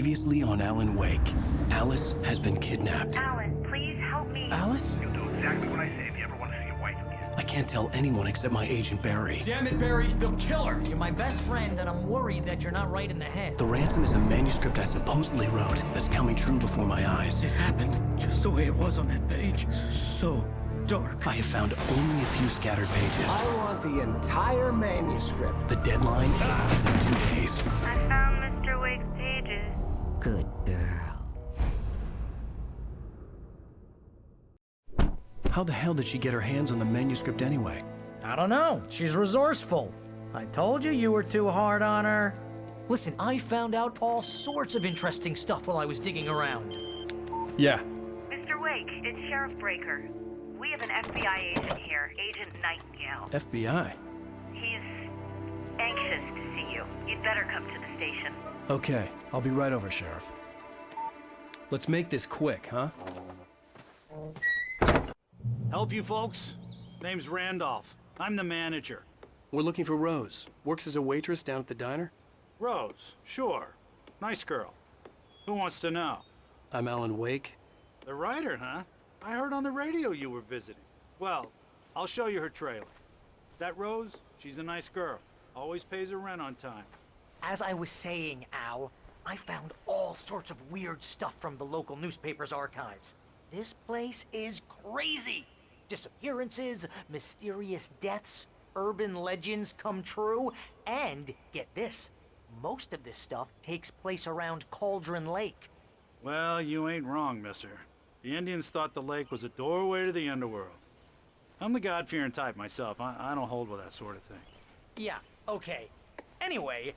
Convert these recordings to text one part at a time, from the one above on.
Previously on Alan Wake, Alice has been kidnapped. Alan, please help me. Alice? You'll do exactly what I say if you ever want to see your wife again. I can't tell anyone except my agent Barry. Damn it, Barry, they'll kill her! You're my best friend, and I'm worried that you're not right in the head. The ransom is a manuscript I supposedly wrote that's coming true before my eyes. It happened just the way it was on that page. So dark. I have found only a few scattered pages. I want the entire manuscript. The deadline is in 2 days. I found Mr. Wake's pages. Good girl. How the hell did she get her hands on the manuscript anyway? I don't know. She's resourceful. I told you you were too hard on her. Listen, I found out all sorts of interesting stuff while I was digging around. Yeah. Mr. Wake, it's Sheriff Breaker. We have an FBI agent here, Agent Nightingale. FBI? He's anxious to see you. You'd better come to the station. Okay, I'll be right over, Sheriff. Let's make this quick, huh? Help you folks? Name's Randolph. I'm the manager. We're looking for Rose. Works as a waitress down at the diner. Rose, sure. Nice girl. Who wants to know? I'm Alan Wake. The writer, huh? I heard on the radio you were visiting. Well, I'll show you her trailer. That Rose, she's a nice girl. Always pays her rent on time. As I was saying, Al, I found all sorts of weird stuff from the local newspaper's archives. This place is crazy. Disappearances, mysterious deaths, urban legends come true, and get this, most of this stuff takes place around Cauldron Lake. Well, you ain't wrong, mister. The Indians thought the lake was a doorway to the underworld. I'm the God-fearing type myself. I don't hold with that sort of thing. Yeah, okay. Anyway,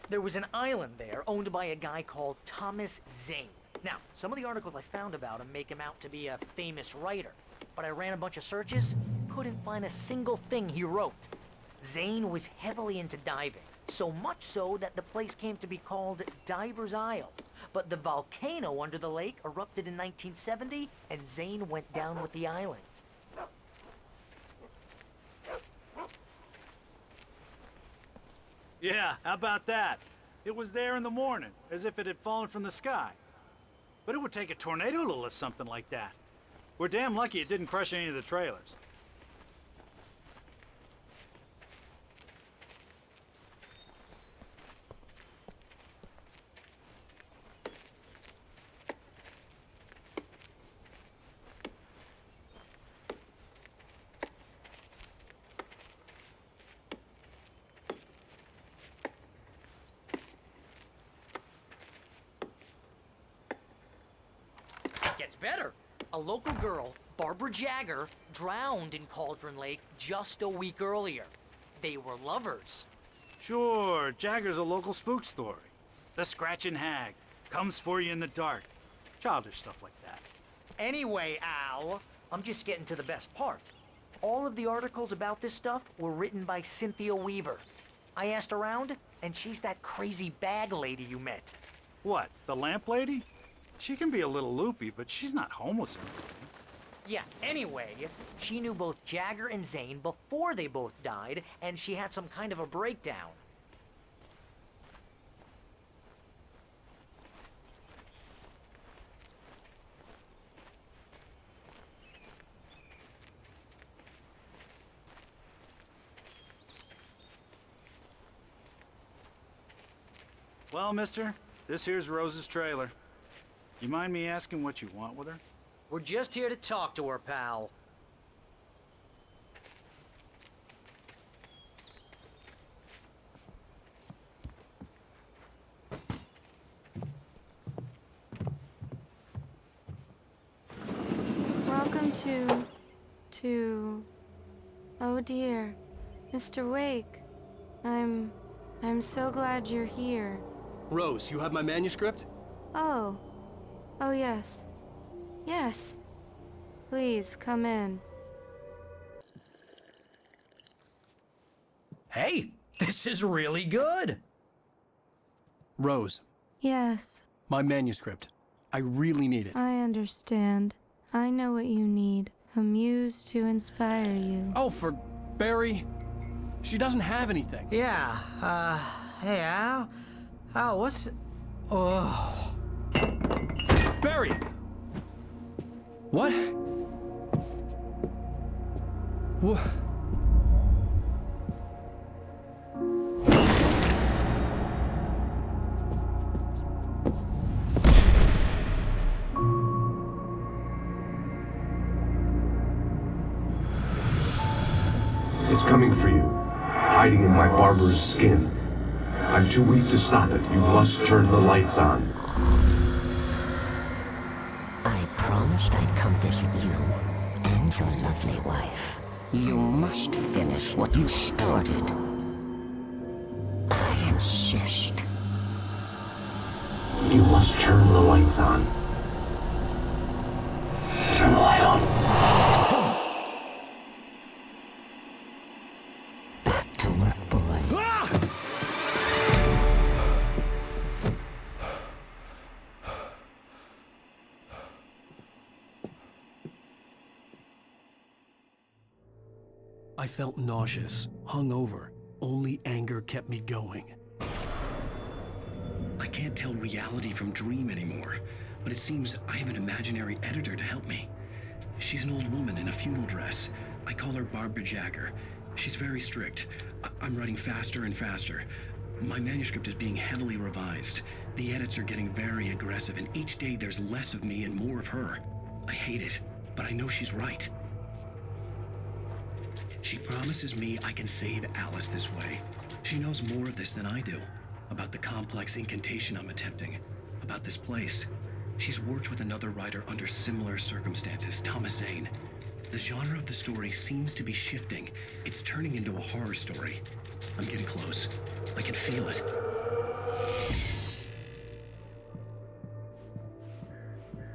there was an island there owned by a guy called Thomas Zane. Now, some of the articles I found about him make him out to be a famous writer, but I ran a bunch of searches, couldn't find a single thing he wrote. Zane was heavily into diving, so much so that the place came to be called Diver's Isle. But the volcano under the lake erupted in 1970, and Zane went down with the island. Yeah, how about that? It was there in the morning, as if it had fallen from the sky. But it would take a tornado to lift something like that. We're damn lucky it didn't crush any of the trailers. Gets better. A local girl, Barbara Jagger, drowned in Cauldron Lake just a week earlier. They were lovers. Sure, Jagger's a local spook story. The Scratching Hag comes for you in the dark. Childish stuff like that. Anyway, Al, I'm just getting to the best part. All of the articles about this stuff were written by Cynthia Weaver. I asked around, and she's that crazy bag lady you met. What, the lamp lady? She can be a little loopy, but she's not homeless or anything. Yeah, anyway, she knew both Jagger and Zane before they both died, and she had some kind of a breakdown. Well, mister, this here's Rose's trailer. You mind me asking what you want with her? We're just here to talk to her, pal. Welcome to... Oh dear, Mr. Wake. I'm so glad you're here. Rose, you have my manuscript? Oh. Oh yes. Yes. Please, come in. Hey, this is really good. Rose, Yes, my manuscript. I really need it. I understand. I know what you need. A muse to inspire you. Oh, for Barry. She doesn't have anything. Yeah, hey, Al? Al, what's... Oh... Barry! What? What? It's coming for you, hiding in my barber's skin. I'm too weak to stop it. You must turn the lights on. I promised I'd come visit you and your lovely wife. You must finish what you started. I insist. You must turn the lights on. Turn the light on. Back to work, boy. I felt nauseous, hungover. Only anger kept me going. I can't tell reality from dream anymore, but it seems I have an imaginary editor to help me. She's an old woman in a funeral dress. I call her Barbara Jagger. She's very strict. I'm writing faster and faster. My manuscript is being heavily revised. The edits are getting very aggressive, and each day there's less of me and more of her. I hate it, but I know she's right. She promises me I can save Alice this way. She knows more of this than I do. About the complex incantation I'm attempting. About this place. She's worked with another writer under similar circumstances, Thomas Zane. The genre of the story seems to be shifting. It's turning into a horror story. I'm getting close. I can feel it.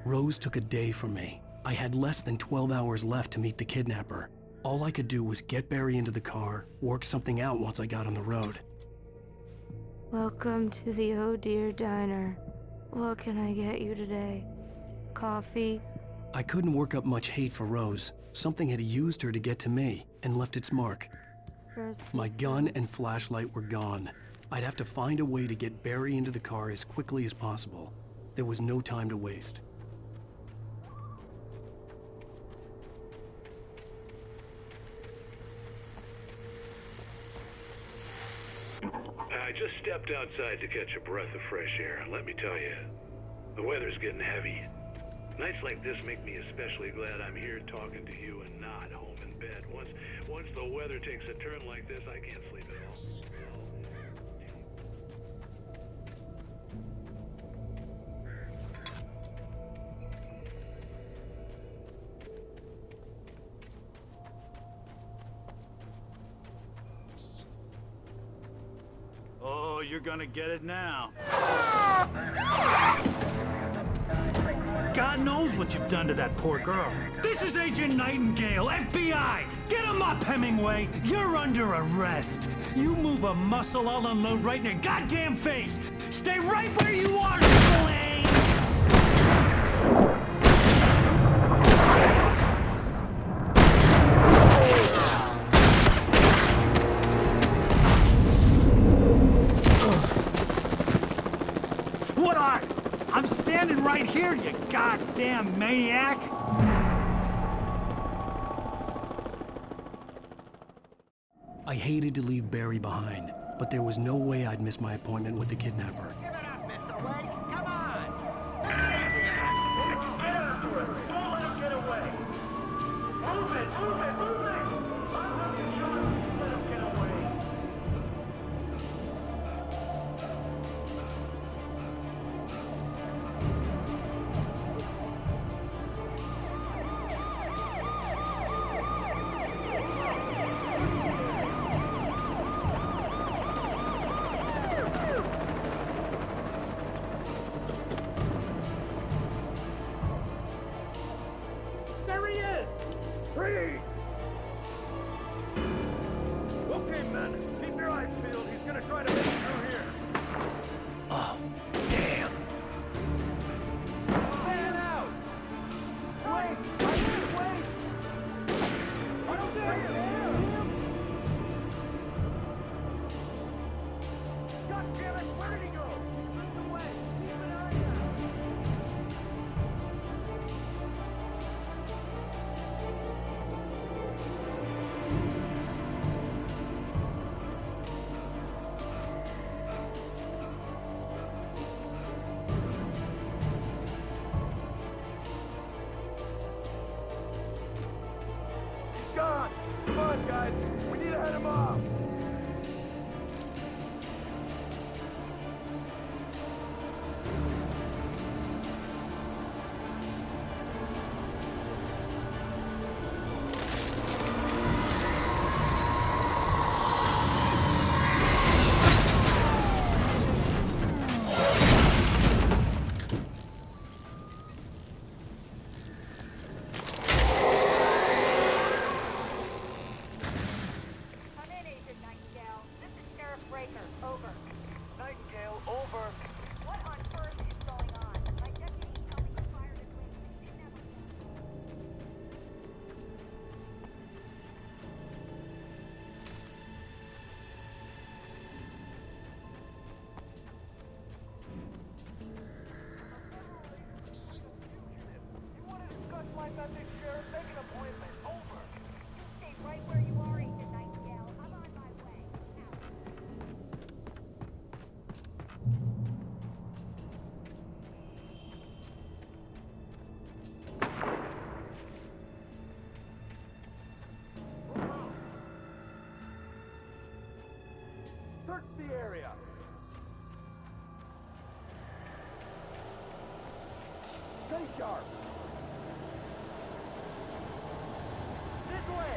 Rose took a day from me. I had less than 12 hours left to meet the kidnapper. All I could do was get Barry into the car, work something out once I got on the road. Welcome to the Oh Dear Diner. What can I get you today? Coffee? I couldn't work up much hate for Rose. Something had used her to get to me and left its mark. My gun and flashlight were gone. I'd have to find a way to get Barry into the car as quickly as possible. There was no time to waste. I just stepped outside to catch a breath of fresh air. Let me tell you, the weather's getting heavy. Nights like this make me especially glad I'm here talking to you and not home in bed. Once the weather takes a turn like this, I can't sleep at all. Oh, you're gonna get it now. God knows what you've done to that poor girl. This is Agent Nightingale, FBI! Get him up, Hemingway! You're under arrest! You move a muscle, I'll unload right in your goddamn face! Stay right where you are, Spillane! What are? I'm standing right here, you goddamn maniac! I hated to leave Barry behind, but there was no way I'd miss my appointment with the kidnapper. Give it up, Mr. Wake! Come on! Get after him! Don't let him get away! Move it! Move it! Move it! I'm not in charge. Let him get away! Stay sharp. This way.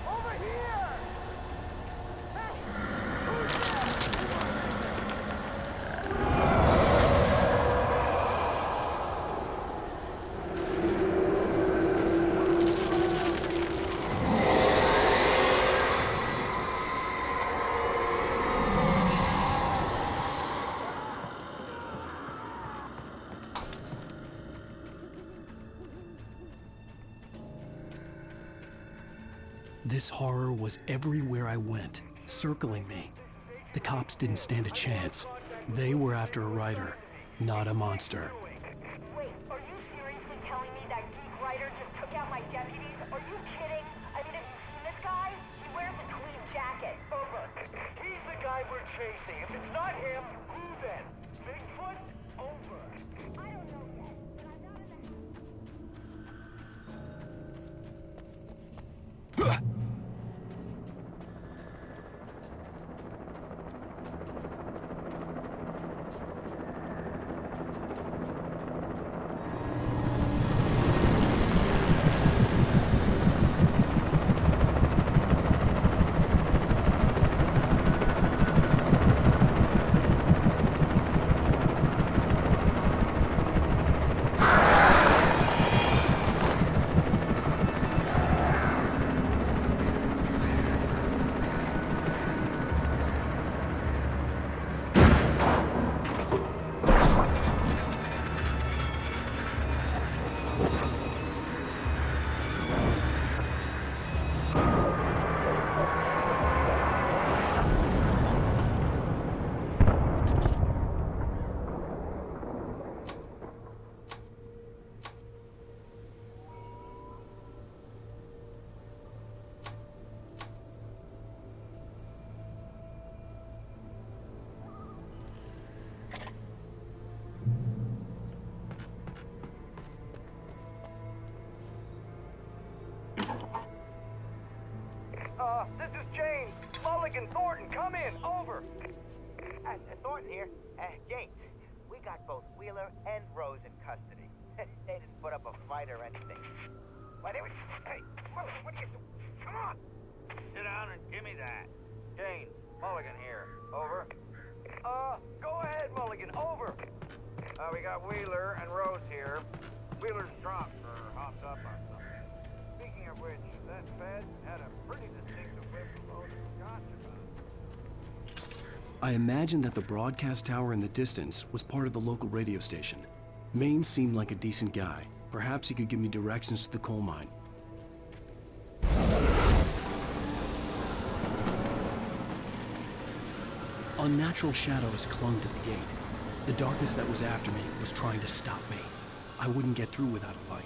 Over here. Hey, who's there? This horror was everywhere I went, circling me. The cops didn't stand a chance. They were after a writer, not a monster. Wait, are you seriously telling me that geek writer just took out my deputies? Are you kidding? I mean, have you seen this guy? He wears a tweed jacket. Over. He's the guy we're chasing. If it's not him, who then? Bigfoot? Over. I don't know yet, but I'm not in the... This is James. Mulligan, Thornton, come in. Over. Thornton here. James, we got both Wheeler and Rose in custody. They didn't put up a fight or anything. Why, they were... Hey, Mulligan, what are you doing? Come on! Sit down and give me that. James, Mulligan here. Over. Go ahead, Mulligan. Over. We got Wheeler and Rose here. Wheeler's drunk or hopped up on something. Speaking of which, that Fed had a pretty distinctive whip load of scotch about it. I imagined that the broadcast tower in the distance was part of the local radio station. Maine seemed like a decent guy. Perhaps he could give me directions to the coal mine. Unnatural shadows clung to the gate. The darkness that was after me was trying to stop me. I wouldn't get through without a light.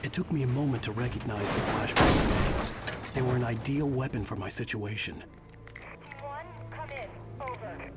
It took me a moment to recognize the flashbang grenades. They were an ideal weapon for my situation. One, come in. Over.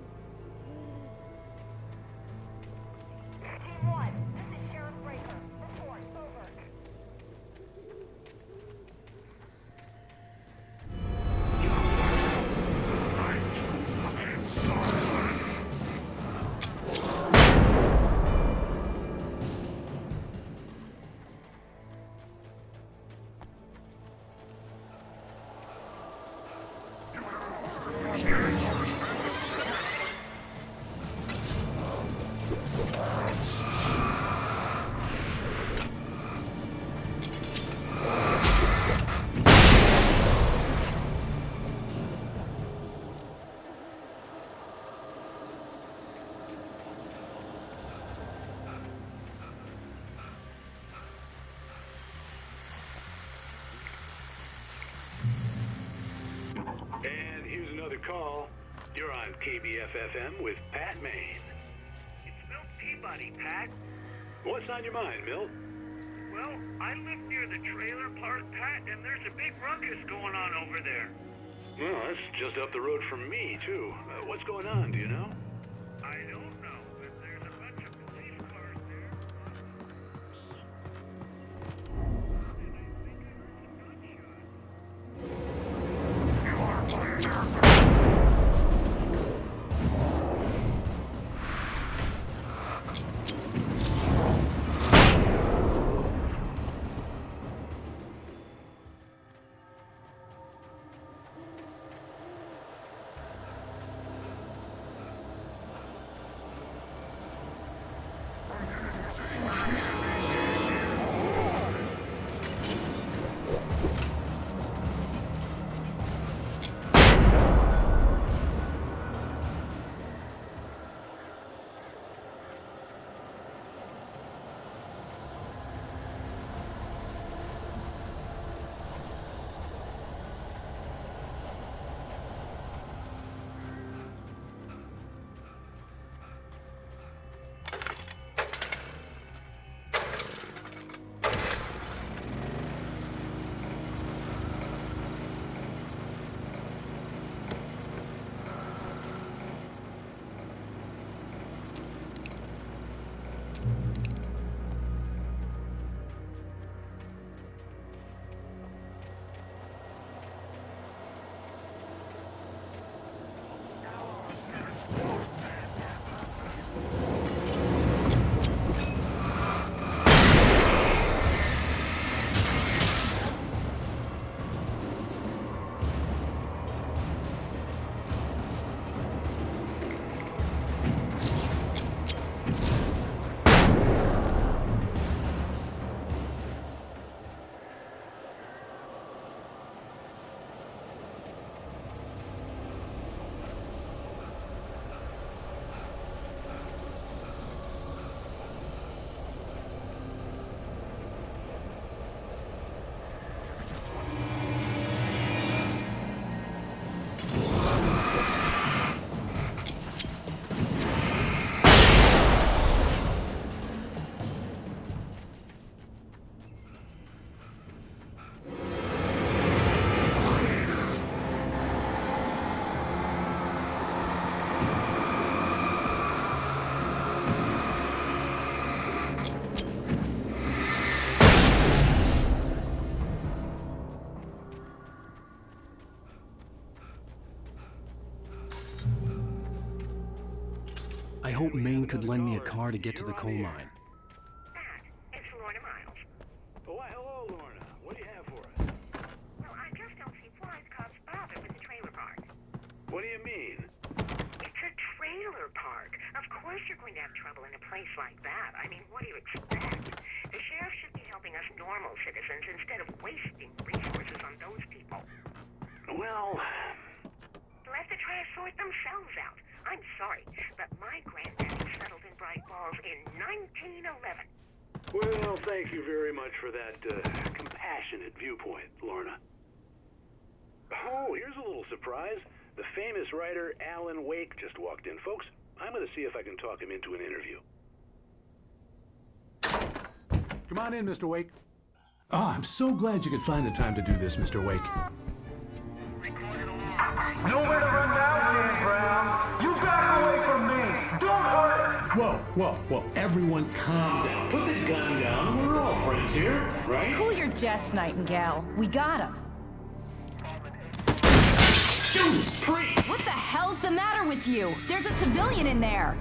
And here's another call. You're on KBFFM with Pat Maine. It's Milt Peabody, Pat. What's on your mind, Milt? Well, I live near the trailer park, Pat, and there's a big ruckus going on over there. Well, that's just up the road from me, too. What's going on, do you know? I don't know, but there's a bunch of police cars there. And I think I heard some gunshots. I hope Maine could lend me a car to get to the coal mine. Pat, it's Lorna Miles. Oh, why, hello, Lorna. What do you have for us? Well, I just don't see why the cops bother with the trailer park. What do you mean? It's a trailer park. Of course you're going to have trouble in a place like that. I mean, what do you expect? The sheriff should be helping us normal citizens instead of wasting resources on those people. Well... Let the trash sort themselves out. I'm sorry, but my granddaddy settled in Bright Falls in 1911. Well, thank you very much for that compassionate viewpoint, Lorna. Oh, here's a little surprise. The famous writer Alan Wake just walked in. Folks, I'm going to see if I can talk him into an interview. Come on in, Mr. Wake. Oh, I'm so glad you could find the time to do this, Mr. Wake. Nowhere to run now, Dan Brown. You back away from me. Don't hurt it. Whoa. Everyone calm down. Put the gun down. We're all friends here, right? Cool your jets, Nightingale. We got him. Shoot, priest! What the hell's the matter with you? There's a civilian in there.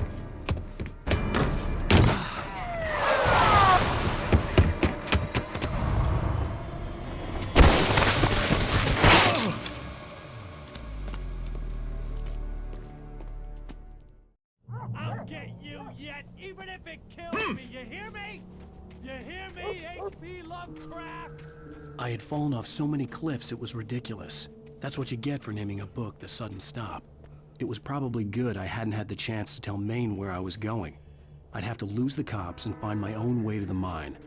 get you yet, even if it kills me. You hear me? You hear me, H.P. Lovecraft? I had fallen off so many cliffs it was ridiculous. That's what you get for naming a book The Sudden Stop. It was probably good I hadn't had the chance to tell Maine where I was going. I'd have to lose the cops and find my own way to the mine.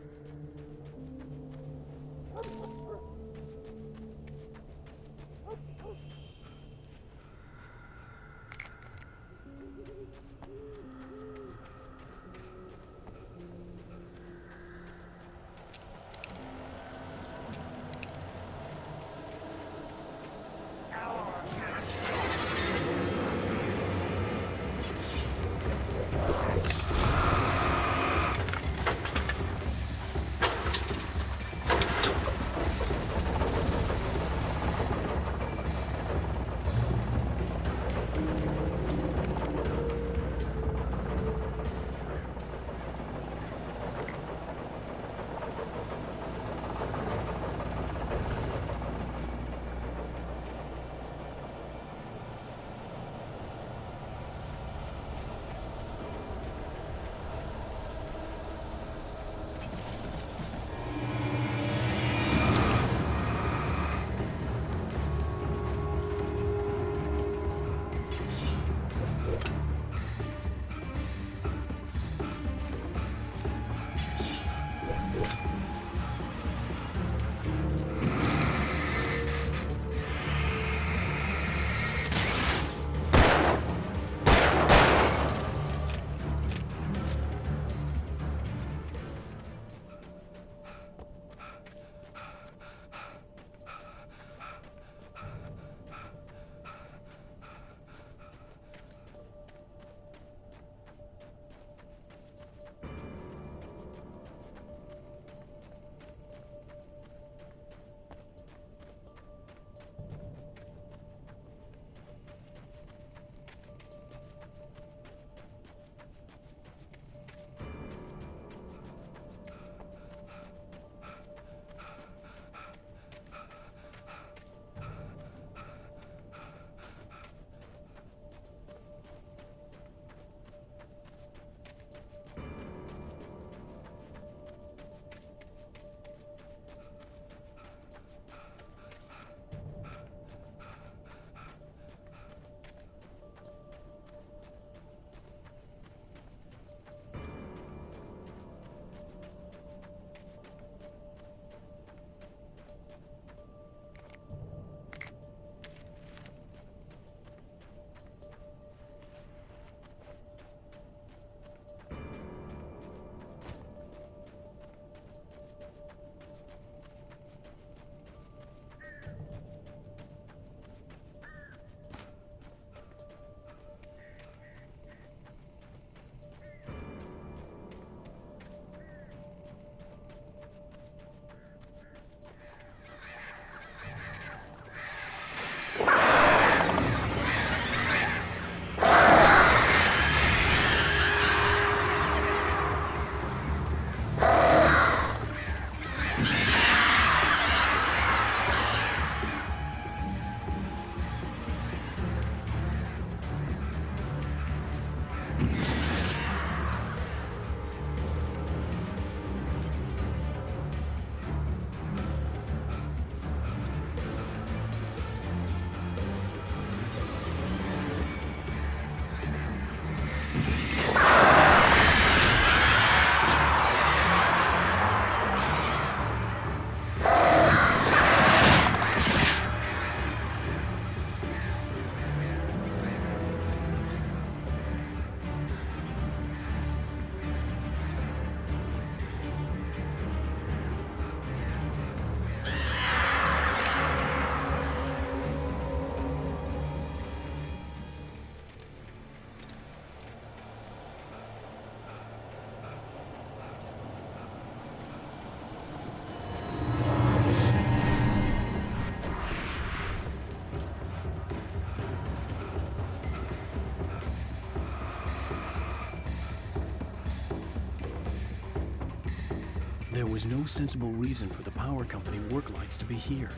There was no sensible reason for the power company work lights to be here.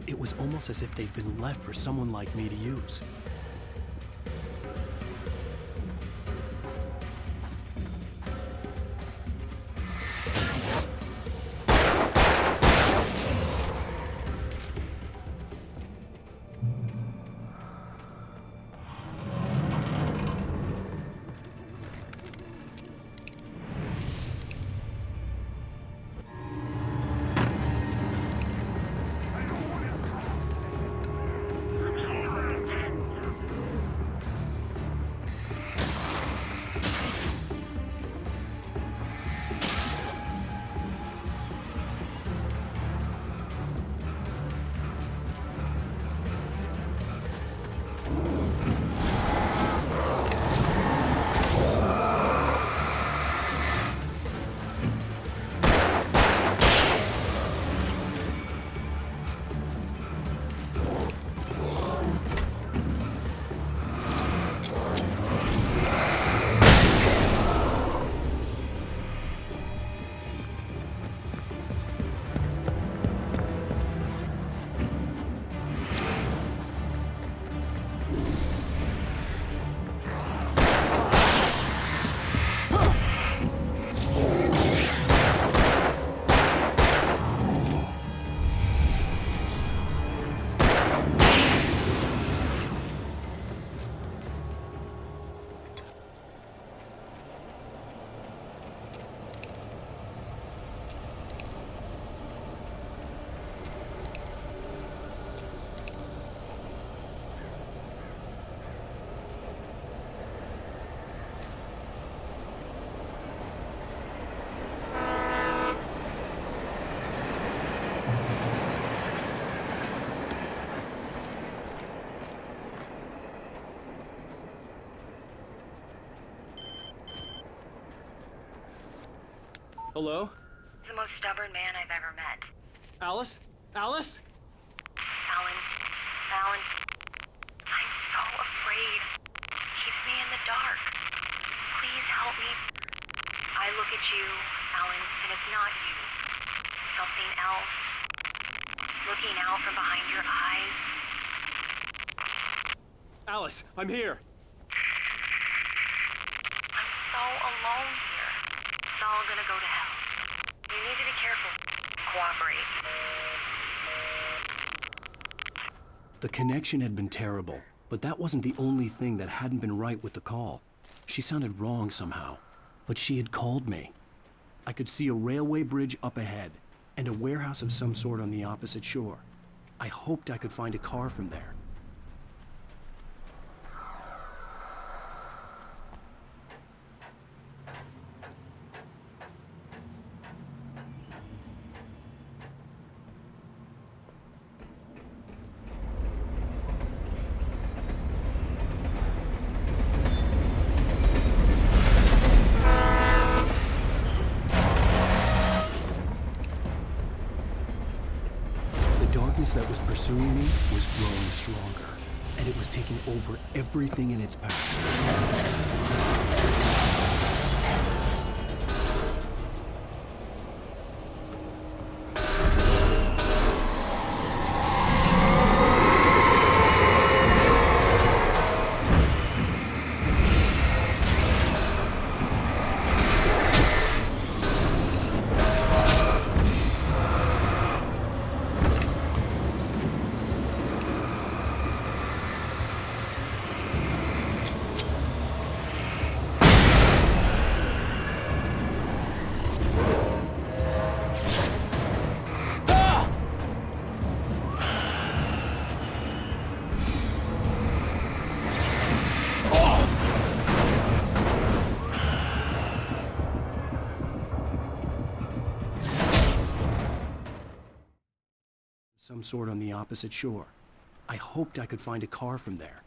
It was almost as if they'd been left for someone like me to use. Hello? He's the most stubborn man I've ever met. Alice? Alice? Alan, I'm so afraid. Keeps me in the dark. Please help me. I look at you, Alan, and it's not you. Something else. Looking out from behind your eyes. Alice, I'm here. I'm so alone here. It's all gonna go to hell. You need to be careful. Cooperate. The connection had been terrible, but that wasn't the only thing that hadn't been right with the call. She sounded wrong somehow, but she had called me. I could see a railway bridge up ahead, and a warehouse of some sort on the opposite shore. I hoped I could find a car from there. That was pursuing me was growing stronger, and it was taking over everything in its path. Some sort on the opposite shore. I hoped I could find a car from there.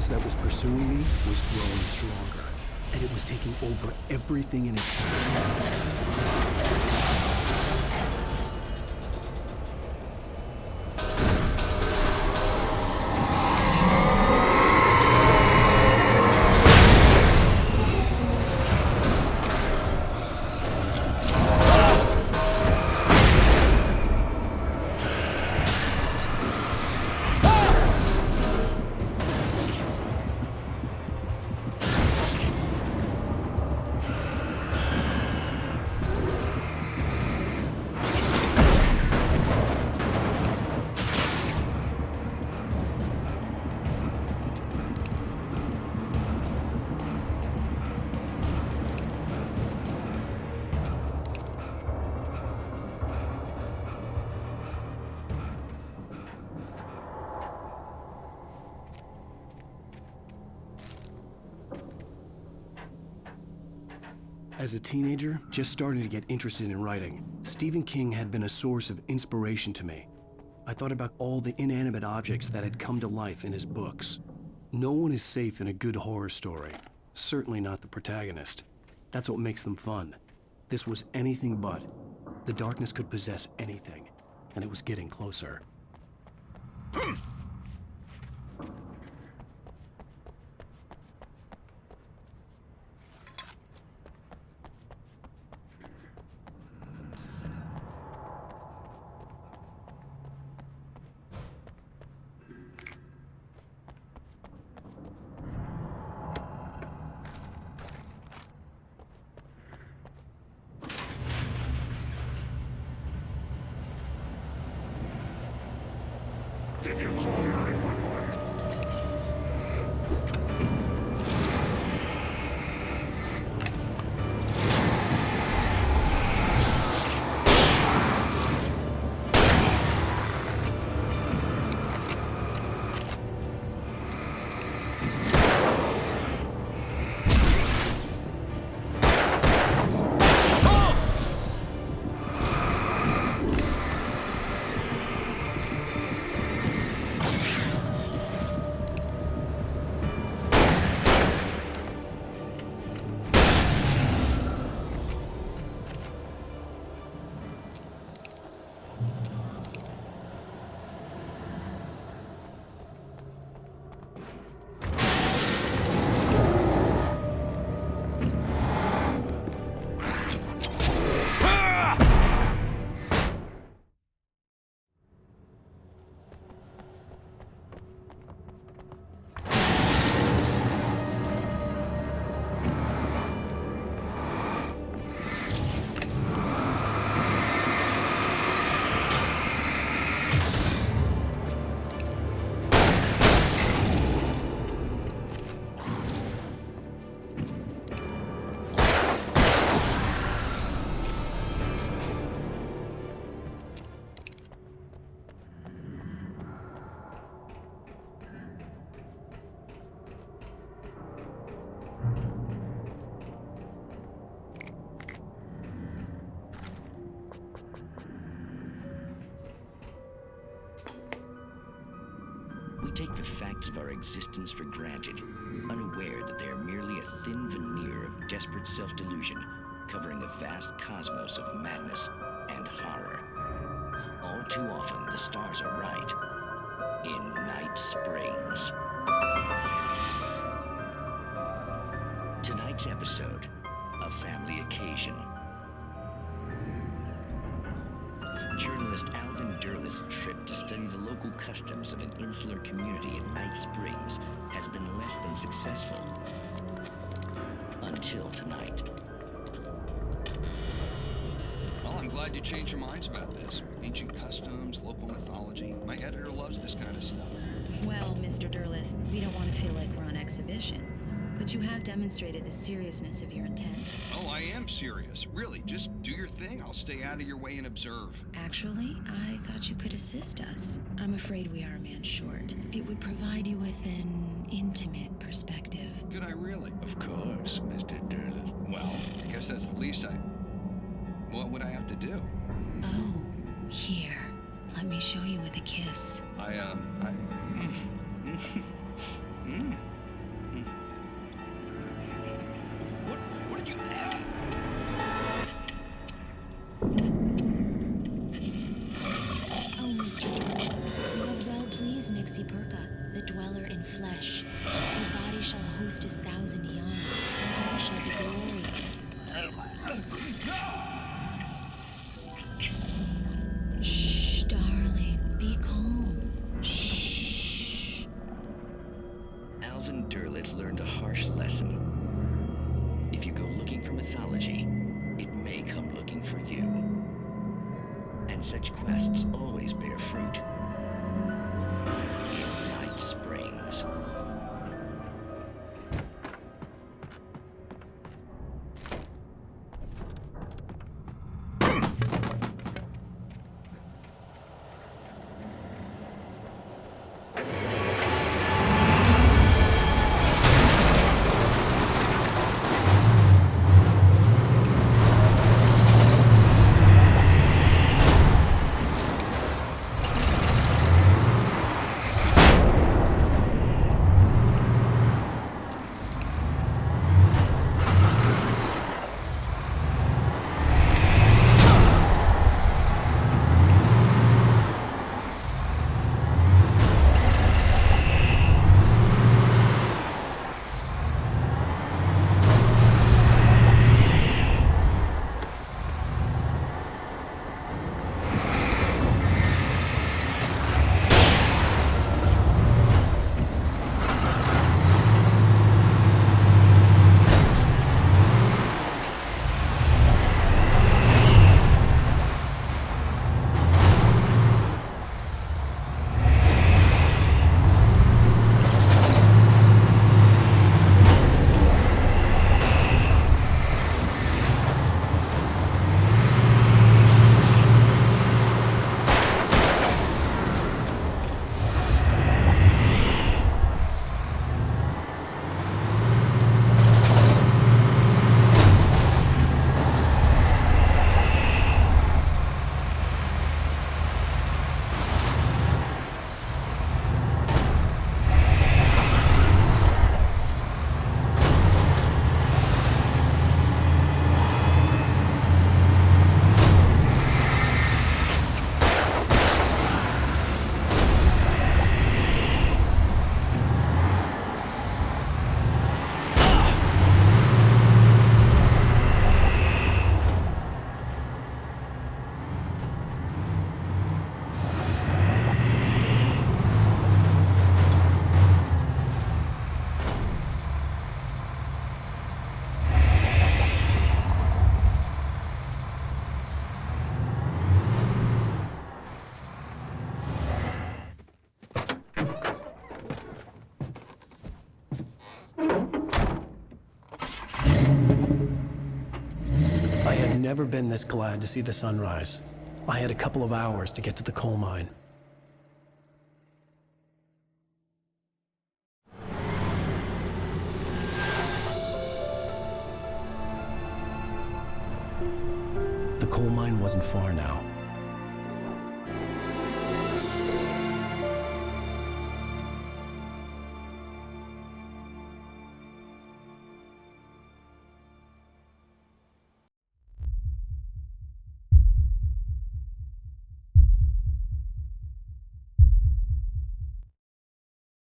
That was pursuing me was growing stronger, and it was taking over everything in its path. As a teenager, just starting to get interested in writing, Stephen King had been a source of inspiration to me. I thought about all the inanimate objects that had come to life in his books. No one is safe in a good horror story. Certainly not the protagonist. That's what makes them fun. This was anything but. The darkness could possess anything, and it was getting closer. take the facts of our existence for granted, unaware that they are merely a thin veneer of desperate self-delusion, covering a vast cosmos of madness and horror. All too often, the stars are right. In Night Springs. Tonight's episode, A Family Occasion. Journalist Alvin Derleth's trip to study the local customs of an insular community in Night Springs has been less than successful. Until tonight. Well, I'm glad you changed your minds about this. Ancient customs, local mythology. My editor loves this kind of stuff. Well, Mr. Derleth, we don't want to feel like we're on exhibition. But you have demonstrated the seriousness of your intent. Oh, I am serious. Really, just do your thing. I'll stay out of your way and observe. Actually, I thought you could assist us. I'm afraid we are a man short. It would provide you with an intimate perspective. Could I really? Of course, Mr. Derleth. Well, I guess that's the least What would I have to do? Oh, here. Let me show you with a kiss. What did you... Oh, Mr. Derleth, you have well pleased Nixie Perka, the dweller in flesh. Your body shall host his 1,000 young, and all shall be glorious. Shh, darling, be calm. Shh. Alvin Derleth learned a harsh lesson. If you go looking for mythology, it may come looking for you. And such quests always bear fruit. In Night Springs. Never been this glad to see the sunrise. I had a couple of hours to get to the coal mine. The coal mine wasn't far now.